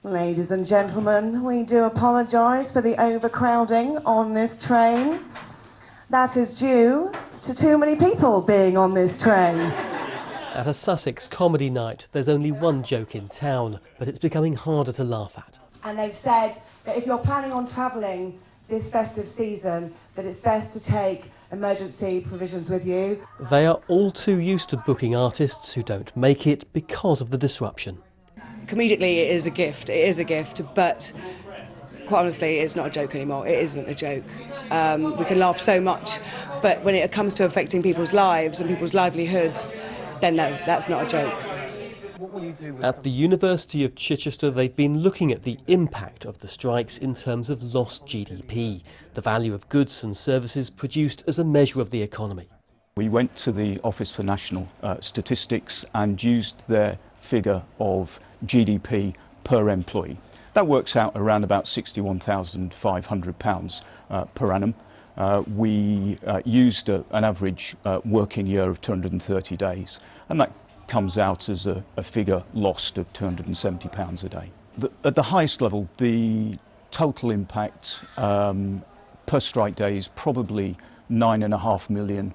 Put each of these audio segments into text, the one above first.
Ladies and gentlemen, we do apologise for the overcrowding on this train. That is due to too many people being on this train. At a Sussex comedy night, there's only one joke in town, but it's becoming harder to laugh at. And they've said that if you're planning on travelling this festive season, that it's best to take emergency provisions with you. They are all too used to booking artists who don't make it because of the disruption. Comedically, it is a gift, but quite honestly, it's not a joke anymore. It isn't a joke. We can laugh so much, but when it comes to affecting people's lives and people's livelihoods, then no, that's not a joke. At the University of Chichester, they've been looking at the impact of the strikes in terms of lost GDP, the value of goods and services produced as a measure of the economy. We went to the Office for National Statistics and used their figure of GDP per employee. That works out around about £61,500 per annum. We used an average working year of 230 days, and that comes out as a figure lost of £270 a day. At the highest level, the total impact per strike day is probably 9.5 million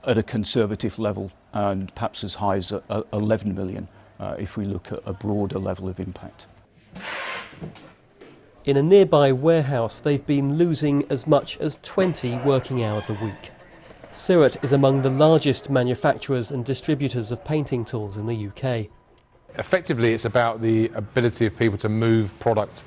at a conservative level, and perhaps as high as 11 million if we look at a broader level of impact. In a nearby warehouse, they've been losing as much as 20 working hours a week. Ciret is among the largest manufacturers and distributors of painting tools in the UK. Effectively, it's about the ability of people to move product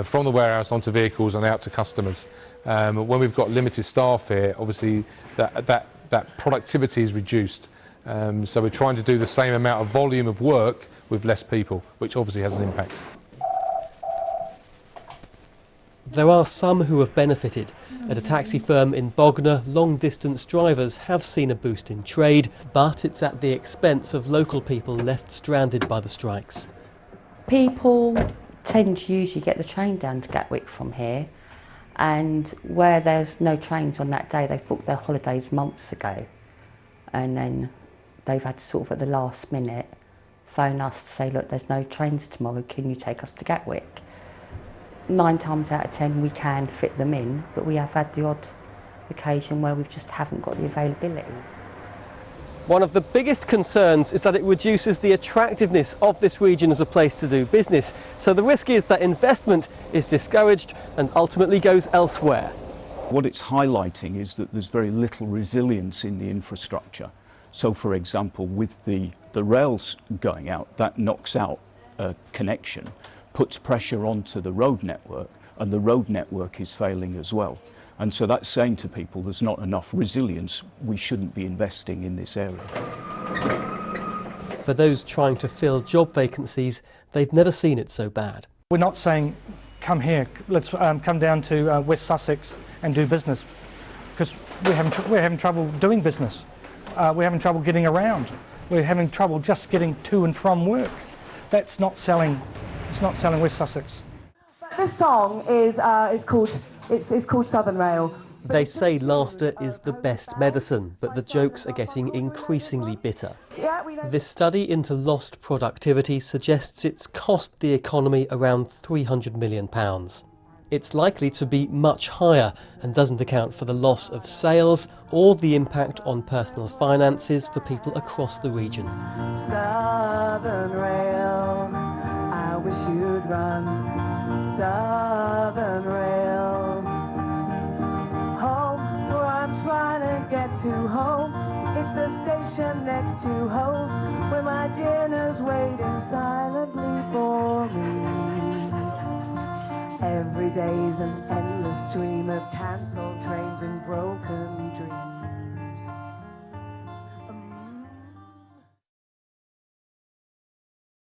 from the warehouse onto vehicles and out to customers. When we've got limited staff here, obviously that productivity is reduced. So we're trying to do the same amount of volume of work with less people, which obviously has an impact. There are some who have benefited. At a taxi firm in Bognor, long-distance drivers have seen a boost in trade, but it's at the expense of local people left stranded by the strikes. People tend to usually get the train down to Gatwick from here, and where there's no trains on that day, they've booked their holidays months ago, and then they've had to sort of at the last minute phone us to say, look, there's no trains tomorrow, can you take us to Gatwick? 9 times out of 10 we can fit them in, but we have had the odd occasion where we just haven't got the availability. One of the biggest concerns is that it reduces the attractiveness of this region as a place to do business. So the risk is that investment is discouraged and ultimately goes elsewhere. What it's highlighting is that there's very little resilience in the infrastructure. So, for example, with the rails going out, that knocks out a connection, puts pressure onto the road network, and the road network is failing as well. And so that's saying to people there's not enough resilience, we shouldn't be investing in this area. For those trying to fill job vacancies, they've never seen it so bad. We're not saying, come here, let's come down to West Sussex and do business, because we're having trouble doing business. We're having trouble getting around. We're having trouble just getting to and from work. That's not selling. It's not selling West Sussex. This song is called Southern Rail. They say laughter is the best medicine, but the jokes are getting increasingly bitter. This study into lost productivity suggests it's cost the economy around £300 million. It's likely to be much higher and doesn't account for the loss of sales or the impact on personal finances for people across the region. Southern Rail, I wish you'd run. Southern Rail, home where I'm trying to get to home. It's the station next to home where my dinner's waiting silently for me. Every day's an endless stream of cancelled trains and broken